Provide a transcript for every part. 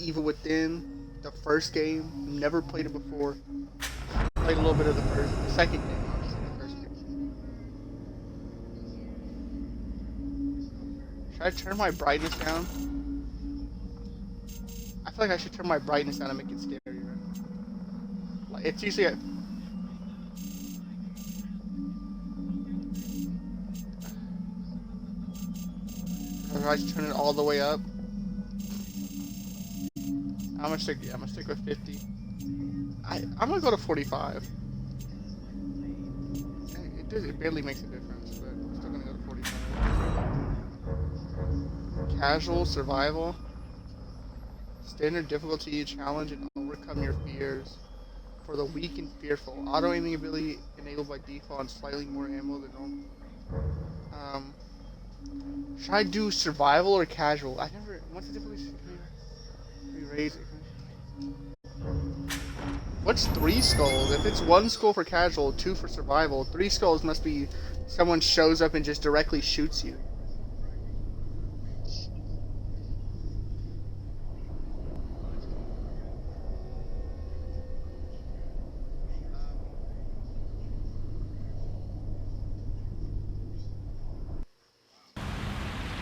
Evil Within, the first game. Never played it before. Played a little bit of the second game, obviously the first game. Should I turn my brightness down? I feel like I should turn my brightness down and make it scarier. Like, it's usually at... Or I should turn it all the way up. I'm gonna stick with 50. I'm gonna go to 45. It barely makes a difference, but I'm still gonna go to 45. Casual, survival. Standard difficulty, challenge and overcome your fears. For the weak and fearful. Auto aiming ability enabled by default and slightly more ammo than normal. Should I do survival or casual? What's the difficulty? Can we raise it? What's 3 skulls? If it's 1 skull for casual, 2 for survival, 3 skulls must be someone shows up and just directly shoots you.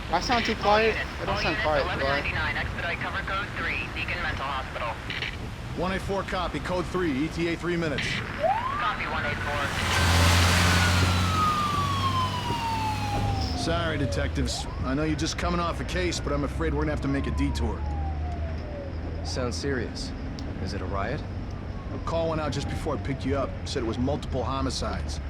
Do I sound too quiet? I don't sound quiet, do I? 1199, expedite cover code 3, Deacon Mental Hospital. 184 copy, code 3, ETA 3 minutes. Copy 184. Sorry, detectives. I know you're just coming off a case, but I'm afraid we're gonna have to make a detour. Sounds serious. Is it a riot? A call went out just before I picked you up. Said it was multiple homicides.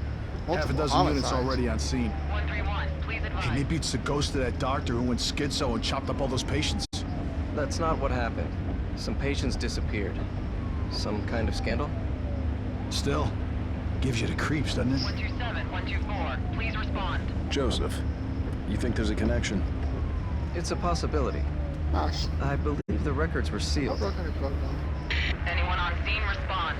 Half a dozen homicides. units already on scene. 131, please advise. Hey, maybe it's the ghost of that doctor who went schizo and chopped up all those patients. That's not what happened. Some patients disappeared. Some kind of scandal? Still, gives you the creeps, doesn't it? 127, 124, please respond. Joseph, you think there's a connection? It's a possibility. Gosh. I believe the records were sealed. Anyone on scene, respond.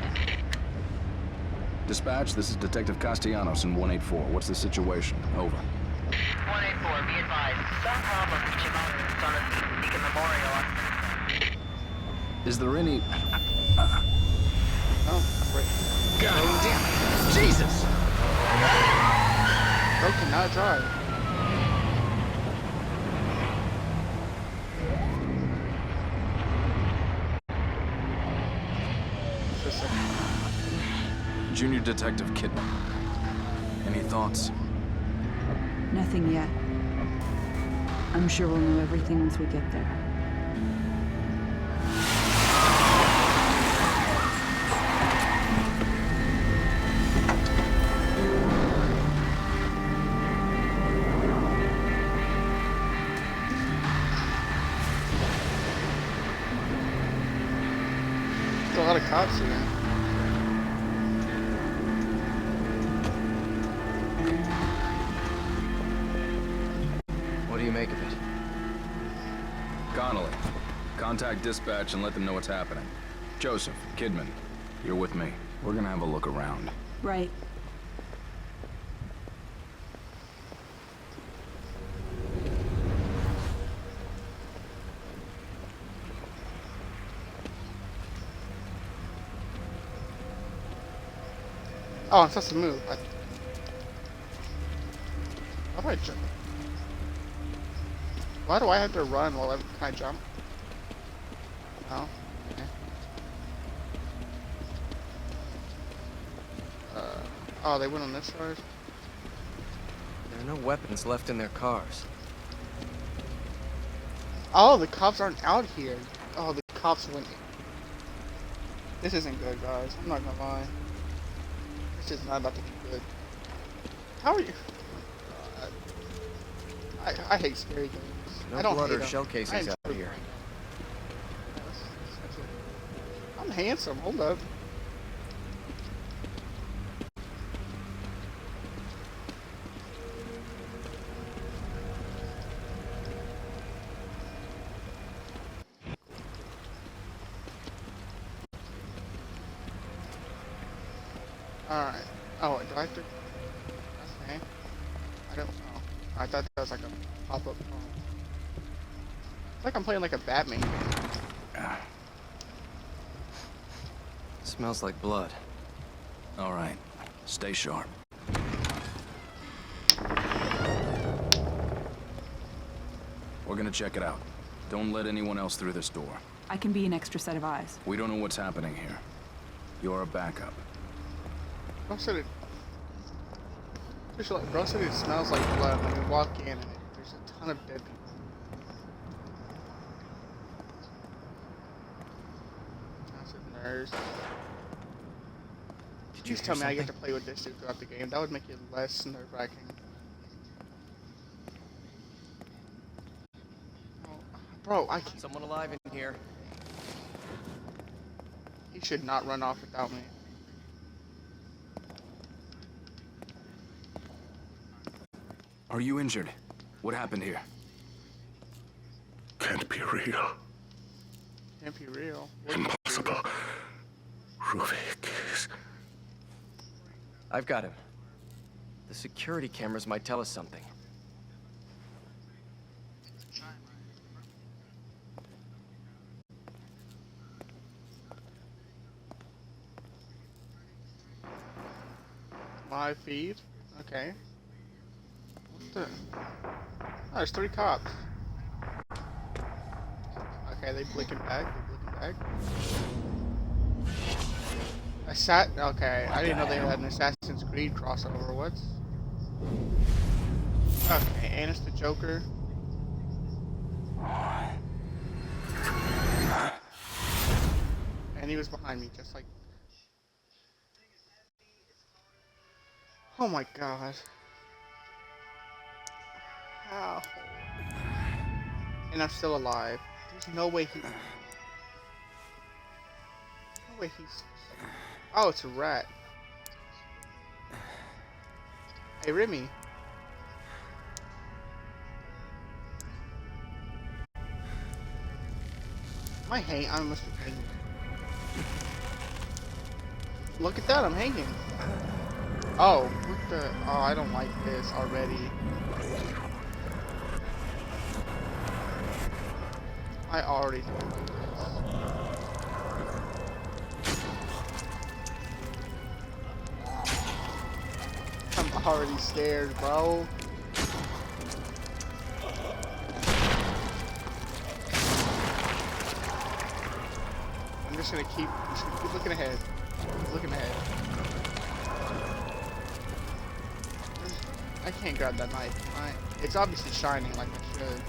Dispatch, this is Detective Castellanos in 184. What's the situation? Over. 184, be advised. Some problem reaching out on the Deacon Memorial. Is there any... Oh, great. God damn it! Jesus! Bro cannot drive. Just a second. Junior Detective Kidman. Any thoughts? Nothing yet. I'm sure we'll know everything once we get there. There's a lot of cops here. What do you make of it? Connolly, contact dispatch and let them know what's happening. Joseph, Kidman, you're with me. We're gonna have a look around. Right. Oh, I'm supposed to move. How do I jump? Why do I have to run while can I jump? No. Okay. Oh, they went on this side? There are no weapons left in their cars. Oh, the cops aren't out here. Oh, the cops went. This isn't good, guys. I'm not gonna lie. This is not about to be good. How are you? I hate scary games. No I don't blood hate or them. shell I casings out enjoy here. them. I'm handsome. Hold up. Alright. Oh, do I have to... Okay. I don't know. I thought that was like a pop-up phone. It's like I'm playing like a Batman game. Smells like blood. All right. Stay sharp. We're gonna check it out. Don't let anyone else through this door. I can be an extra set of eyes. We don't know what's happening here. You're a backup. Bro said it. Bro said it smells like blood when you walk in and there's a ton of dead people. That's a nurse. Please tell me I get to play with this dude throughout the game. That would make it less nerve-wracking. Oh, bro, I can't. Someone alive in here. He should not run off without me. Are you injured? What happened here? Can't be real. Can't be real. Impossible. Ruvik is... I've got him. The security cameras might tell us something. Live feed? Okay. What the? Oh, there's 3 cops. Okay, they blinking back. They blinking back. Okay, I didn't know they had an Assassin's Creed crossover. What's? Okay, Anna's the Joker. And he was behind me, just like. Oh my god. How? And I'm still alive. There's no way he... No way he's... Oh, it's a rat. Hey, Remy. I must be hanging. Look at that, I'm hanging. Oh, what the... Oh, I don't like this already. I already don't like this. I'm already scared, bro. I'm just gonna keep looking ahead. Looking ahead. I can't grab that knife. It's obviously shining like I should.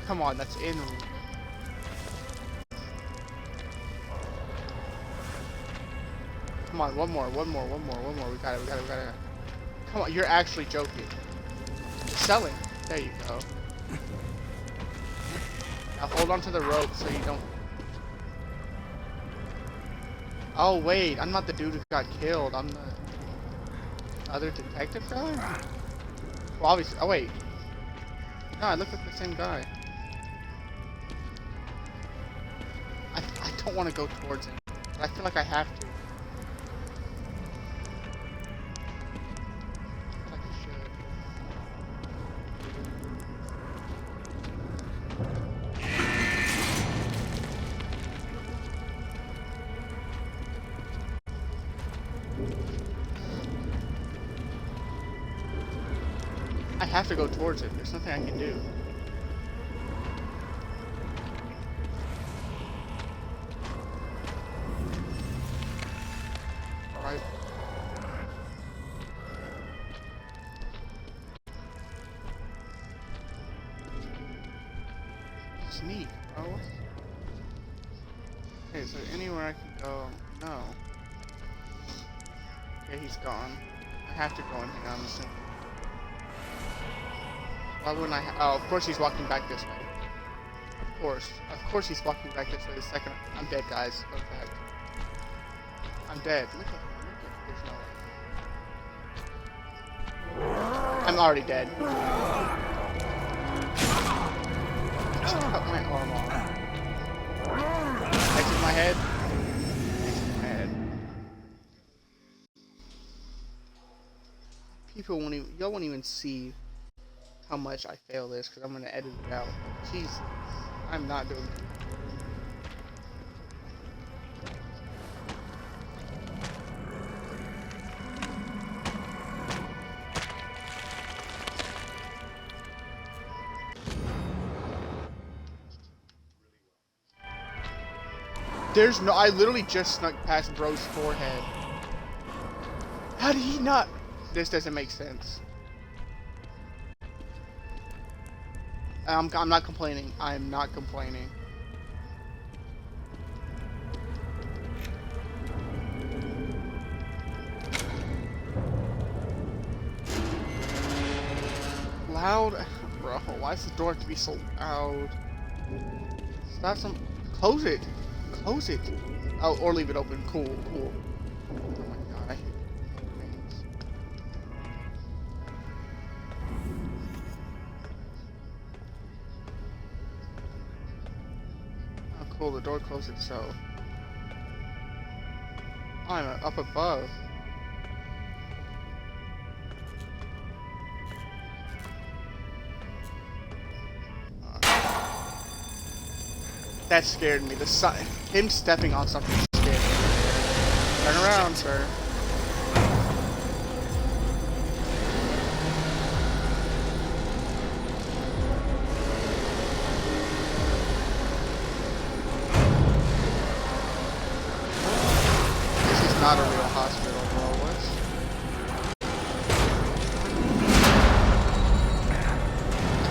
Come on, that's in. Come on, one more. We got it. Come on, you're actually joking. You're selling. There you go. Now hold on to the rope so you don't... Oh wait, I'm not the dude who got killed. I'm the other detective guy? Well, obviously... Oh wait. No, I look like the same guy. I don't want to go towards him, but I feel like I have to. I have to go towards it. There's nothing I can do. Alright. Sneak, bro. Okay, is there anywhere I can go? No. Okay, he's gone. I have to go in here, I'm assuming. Why wouldn't I oh, of course he's walking back this way. Of course he's walking back this way the second. I'm dead, guys. Look back. I'm dead. Look at him. There's no way. I'm already dead. Just cut my arm off. head. Makes me mad. People won't even, y'all won't even see how much I fail this because I'm gonna edit it out. Jesus, I'm not doing it. There's no, I literally just snuck past bro's forehead. How did he not? This doesn't make sense. I'm not complaining. I'm not complaining. Loud? Bro, why does the door have to be so loud? Stop some. Close it. Close it. Oh, or leave it open. Cool, cool. Oh my god, I hate things. Oh, cool. The door closed itself. I'm up above. That scared me. Him stepping on something scared me. Turn around, sir. This is not a real hospital, bro. What?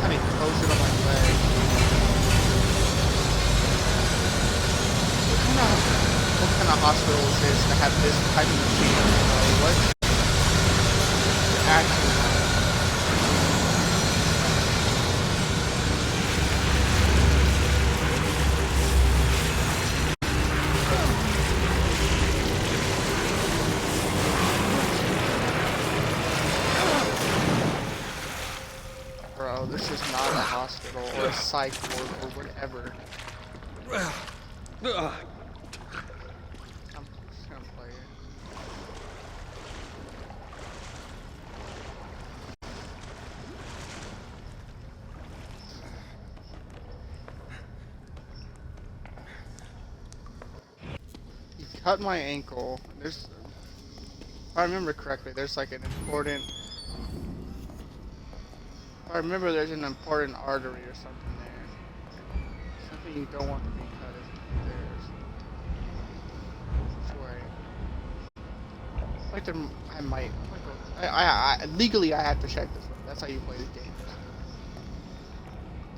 I need to close it on my leg. What kind of hospital is this to have this type of machine? Bro? What? Actually. Bro, this is not a hospital or a psych ward or whatever. I'm just gonna play it. He cut my ankle. There's, if I remember correctly, there's like an important. If I remember, there's an important artery or something there. Something you don't want to be cut is theirs. Which way? Like I might. Legally, I have to check this one. That's how you play the game.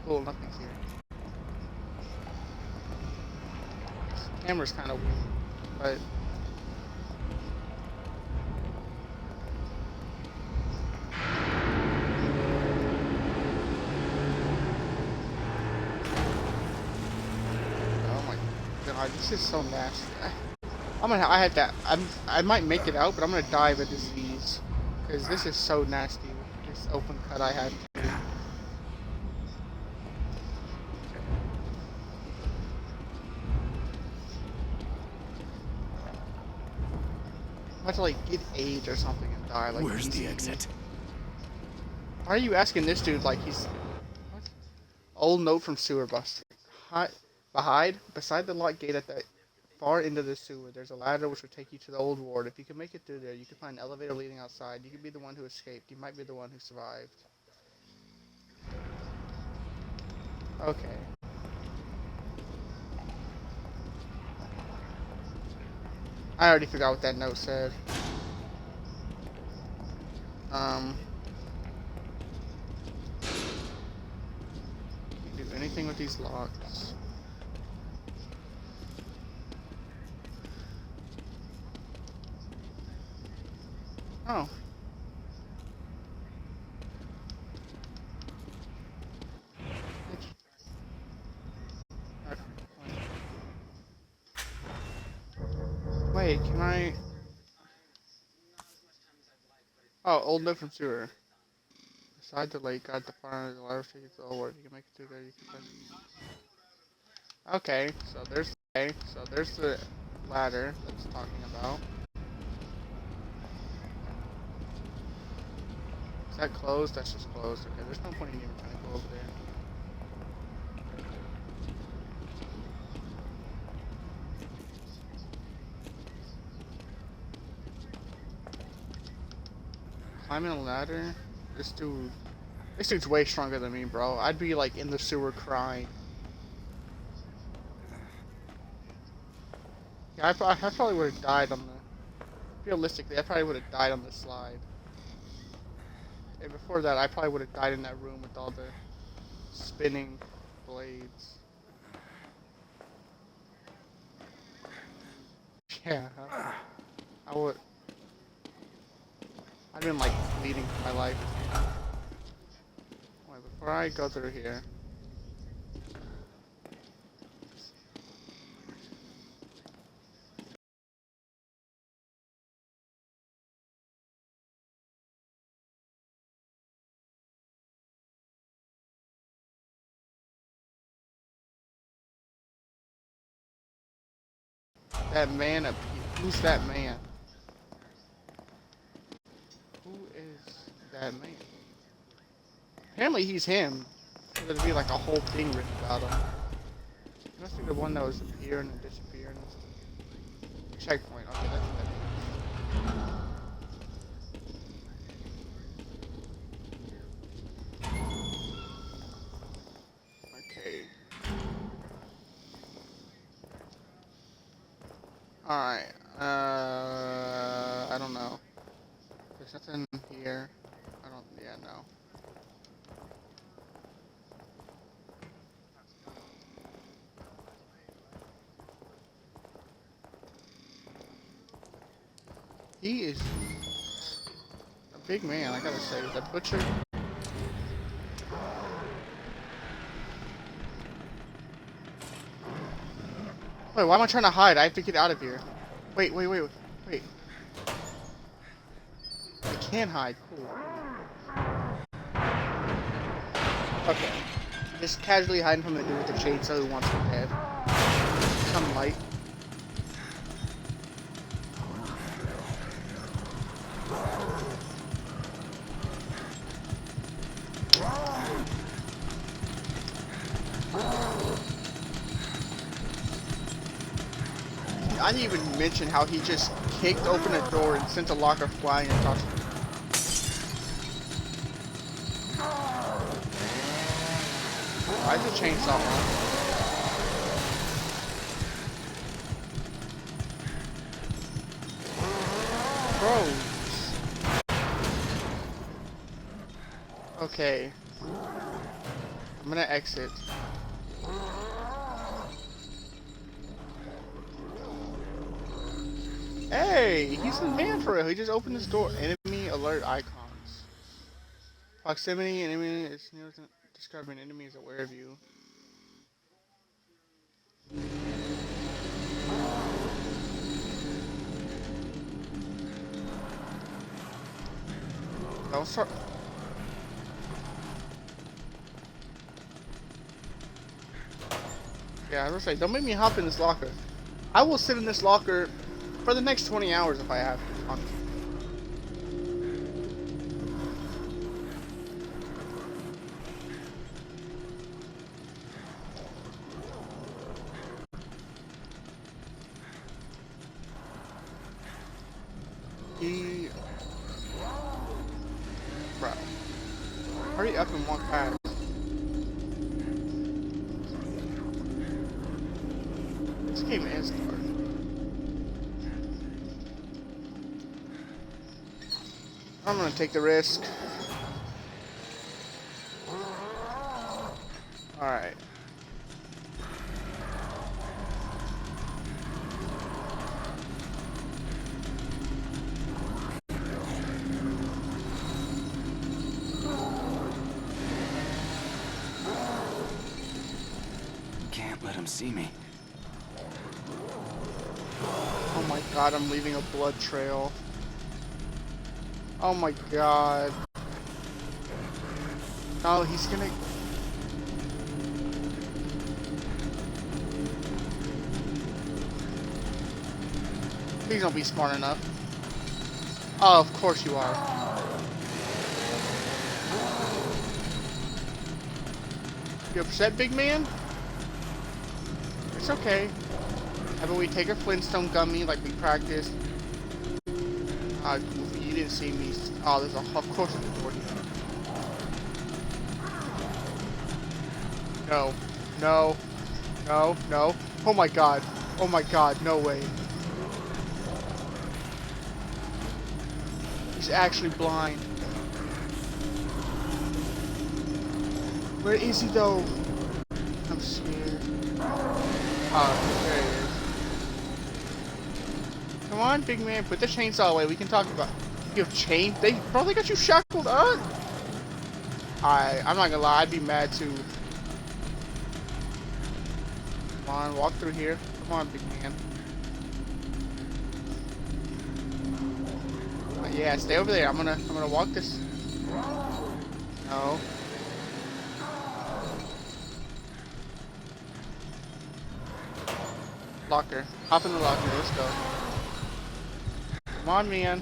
Cool, nothing's here. This camera's kind of weird, but. Oh my god, this is so nasty. I might make it out, but I'm gonna die of a disease. Because this is so nasty. This open cut I had to do. I'm about to like get AIDS or something and die. Like, Where's the easy. exit? Why are you asking this dude like he's... What? Old note from sewer buster. Beside the locked gate at the far end of the sewer, there's a ladder which will take you to the old ward. If you can make it through there, you can find an elevator leading outside. You could be the one who escaped. You might be the one who survived. Okay. I already forgot what that note said. Can't do anything with these locks. Oh. Wait, can I... Oh, old note from sewer. Beside the lake, at the far end of the ladder, take it to the old ward. If you can make it through there, you can find... Okay, so there's Okay, so there's the ladder that's talking about. Is that closed? That's just closed. Okay, there's no point in even trying to go over there. Climbing a ladder? This dude's way stronger than me, bro. I'd be like in the sewer crying. Yeah, I probably would have died on the... Realistically, I probably would have died on the slide. And before that, I probably would have died in that room with all the spinning blades. Yeah, I would... I've been like bleeding for my life. Wait, before I go through here... That man up here. Who's that man? Who is that man? Apparently he's him. So there'd be like a whole thing written about him. He must be the one that was appearing and disappearing and stuff. Checkpoint. Okay, that's what that is. Okay. Alright. I don't know. There's nothing here. Yeah, no. He is a big man, I gotta say. That butcher. Wait, why am I trying to hide? I have to get out of here. Wait. I can hide. Cool. Okay. Just casually hiding from the dude with the chainsaw who wants me dead. Some light. I didn't even mention how he just kicked open a door and sent a locker flying across the room. Why is the chainsaw on? Bro. Okay. I'm gonna exit. Hey, he's the man for real. He just opened his door. Enemy alert icons. Proximity, enemy is near. Discovering enemy is aware of you. Don't start. Yeah, I was gonna say, don't make me hop in this locker. I will sit in this locker for the next 20 hours if I have to, honestly. Bro. Hurry up and walk past. This game is hard. I'm gonna take the risk. Alright. Can't let him see me. Oh my god, I'm leaving a blood trail. Oh my god. Oh, he's gonna... Please don't be smart enough. Oh, of course you are. You upset, big man? It's okay. How about we take a Flintstone gummy like we practiced? Goofy, you didn't see me. Oh, there's a... Of course there's a door here. No. No. No. No. Oh my god. Oh my god. No way. He's actually blind. Where is he though? I'm scared. Oh, there he is. Come on, big man. Put the chainsaw away. We can talk about... You have chain? They probably got you shackled up. I'm not gonna lie. I'd be mad too. Come on, walk through here. Come on, big man. Yeah, stay over there. I'm gonna walk this. No. Locker. Hop in the locker. Let's go. Come on, man.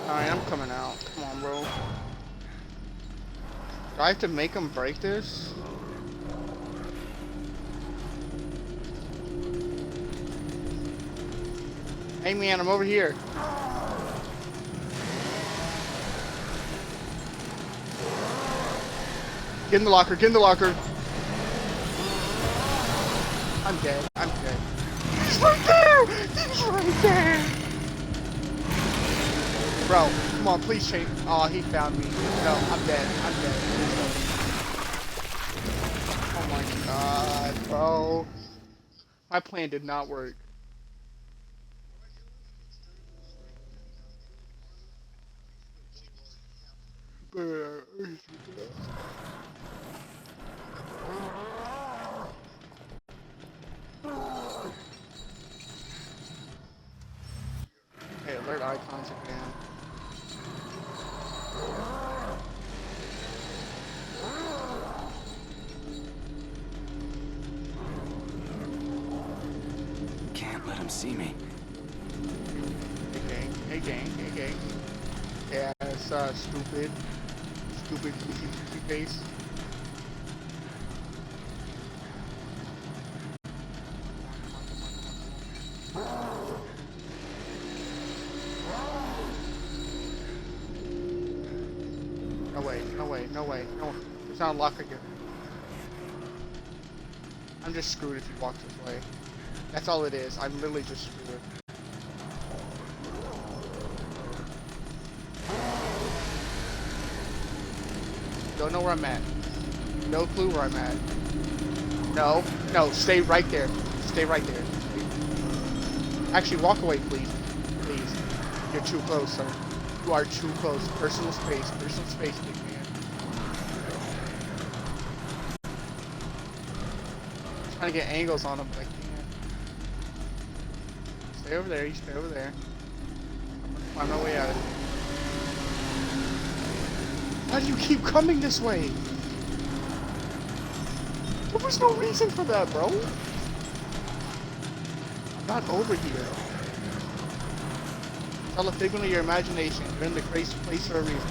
Alright, I'm coming out. Come on, bro. Do I have to make him break this? Hey man, I'm over here. Get in the locker, get in the locker. I'm dead, I'm dead. He's right there! He's right there! Bro, come on, please change. Oh, he found me. No, I'm dead, I'm dead. Oh my god, bro. My plan did not work. Okay, alert icons again. Can't let him see me. Hey gang, hey gang, hey gang. Yeah, it's stupid. Stupid goofy face. No way, no way, no way, no. There's not a locker here. I'm just screwed if he walks this way. That's all it is. I'm literally just screwed. Don't know where I'm at. No clue where I'm at. No, no, stay right there. Stay right there. Actually, walk away, please. Please. You're too close, sir. You are too close. Personal space, big man. I'm trying to get angles on him, but I can't. Stay over there, you stay over there. I'm gonna find my way out of here. Why do you keep coming this way? There was no reason for that, bro. I'm not over here. It's all a figment of your imagination. You're in the crazy place for a reason.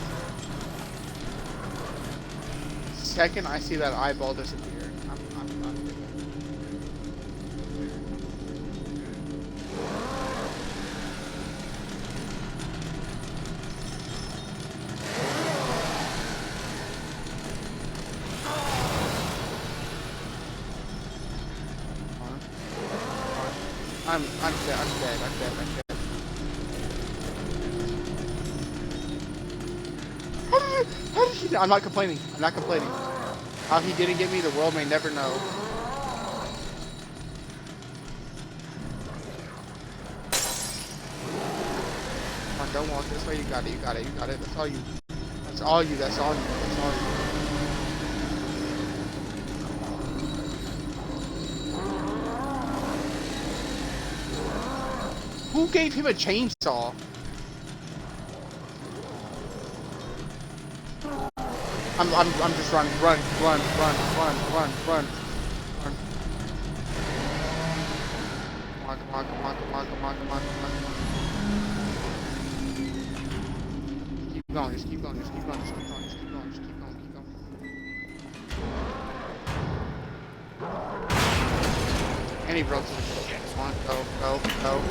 The second I see that eyeball disappear, I'm thinking. I'm dead. How did he? I'm not complaining. How he didn't get me, the world may never know. Come on, don't walk this way. You got it. That's all you. Who gave him a chainsaw? I'm just running. Run. Come on. Keep going, just keep going. And he broke to the floor. Come on, go.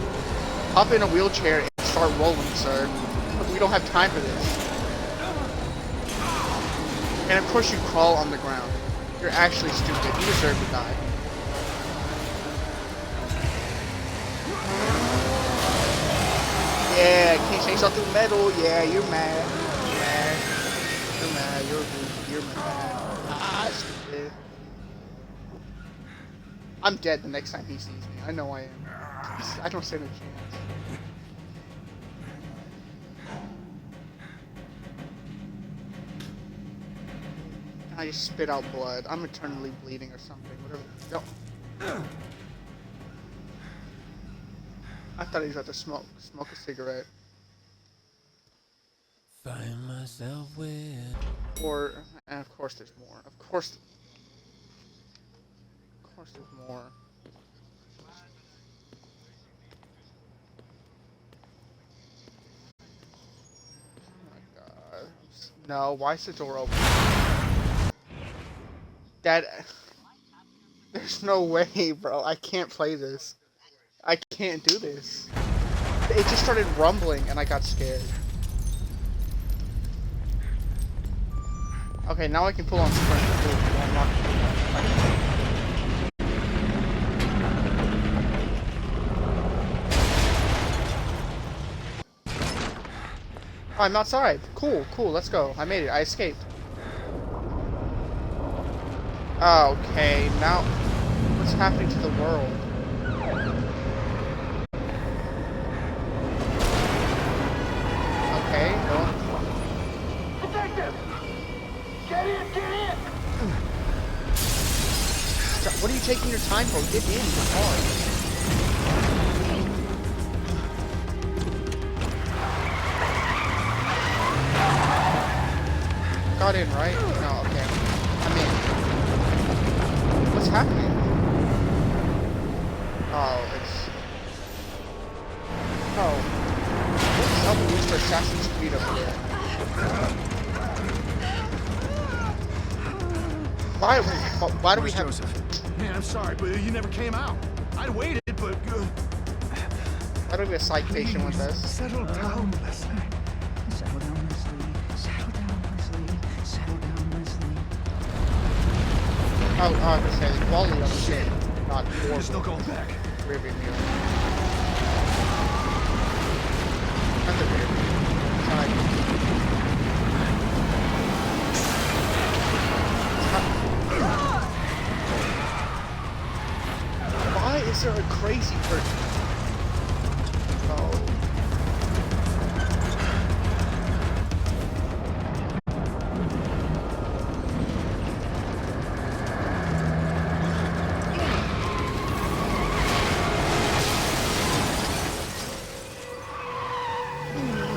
Hop in a wheelchair and start rolling, sir. Look, we don't have time for this. And of course you crawl on the ground. You're actually stupid. You deserve to die. Yeah, can't change something through metal. Yeah, you're mad. You're mad. Ah, stupid. I'm dead the next time he sees me. I know I am. I don't stand a chance. I just spit out blood. I'm eternally bleeding or something. Whatever. No. I thought he was about to smoke a cigarette. Find myself with. Or, and of course there's more. Of course there's more. Oh my god. No, why is the door open? There's no way, bro. I can't play this. I can't do this. It just started rumbling and I got scared. Okay, now I can pull on sprint. Oh, I'm outside. Cool, let's go. I made it. I escaped. Okay, now what's happening to the world? Okay, well. Detective! Get in! What are you taking your time for? Get in, it's hard. Got in, right? No, okay. I'm in. What's happening? Oh, it's... Oh. What's up with these for Assassin's Creed over here? Why do we have... Joseph? Man, I'm sorry, but you never came out. I'd waited, but... Why do we have a psych patient with us? Settle down, Leslie. Settle down, Leslie. Settle down, Leslie. Settle down, Leslie. Oh, I was gonna say, the quality of the shit, not horrible. There's no going back. Rearview mirror. Not the rear view. Side. Why is there a crazy person? Oh.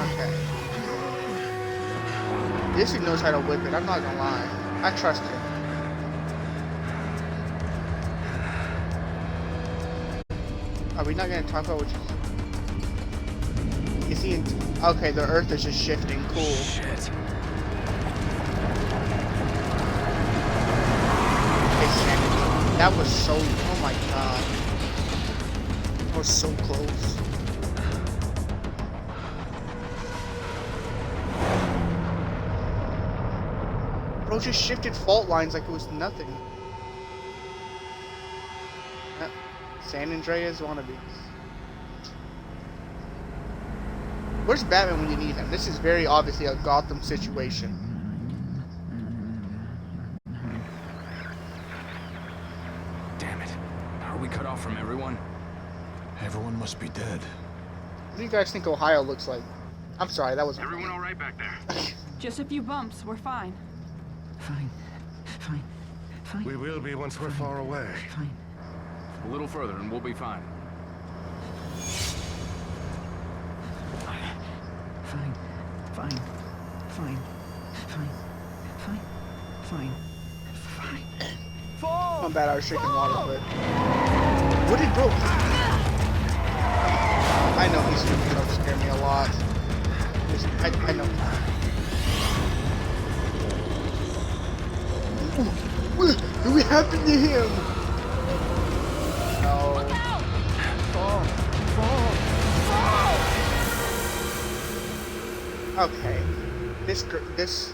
Okay. This dude knows how to whip it, I'm not gonna lie. I trust him. Are we not gonna talk about which is he in... Okay, the earth is just shifting, cool. Shit. That was so... Oh my god. That was so close. Bro just shifted fault lines like it was nothing. San Andreas wannabes. Where's Batman when you need him? This is very obviously a Gotham situation. Damn it. Are we cut off from everyone? Everyone must be dead. What do you guys think Ohio looks like? I'm sorry, that was... Everyone all right back there? Just a few bumps. We're fine. Fine. We will be once we're far away. Fine. A little further and we'll be fine. Fine. Fine. Fine. Fine. Fine. My bad, I was drinking water, but... What did bro... I know he's gonna jump scare me a lot. I know. What happened to him? No. Okay. This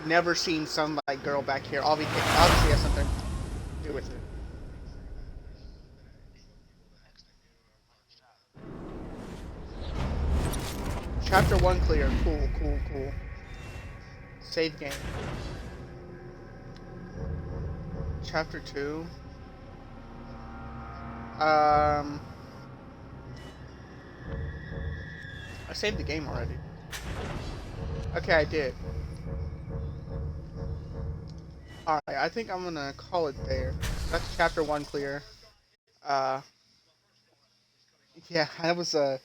never seen some like girl back here. Obviously has something to do with it. Chapter 1 clear. Cool. Save game. Chapter 2. I saved the game already. Okay, I did. Alright, I think I'm gonna call it there. That's chapter 1 clear. Yeah, that was it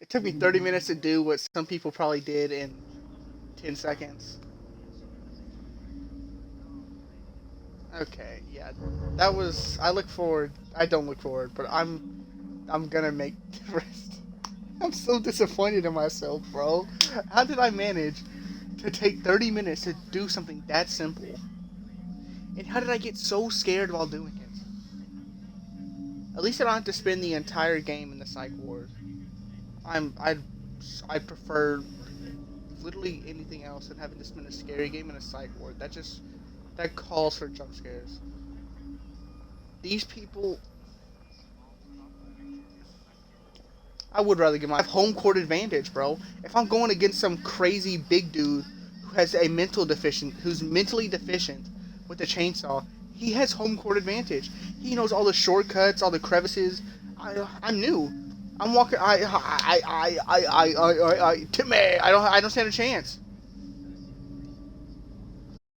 took me 30 minutes to do what some people probably did in 10 seconds. Okay, yeah. That was, I don't look forward, but I'm gonna make the rest. I'm so disappointed in myself, bro. How did I manage to take 30 minutes to do something that simple? And how did I get so scared while doing it? At least I don't have to spend the entire game in the psych ward. I prefer literally anything else than having to spend a scary game in a psych ward. That calls for jump scares. These people, I would rather give my home court advantage, bro. If I'm going against some crazy big dude who has who's mentally deficient with a chainsaw, he has home court advantage. He knows all the shortcuts, all the crevices. I'm new. I'm walking. Timmy. I don't stand a chance.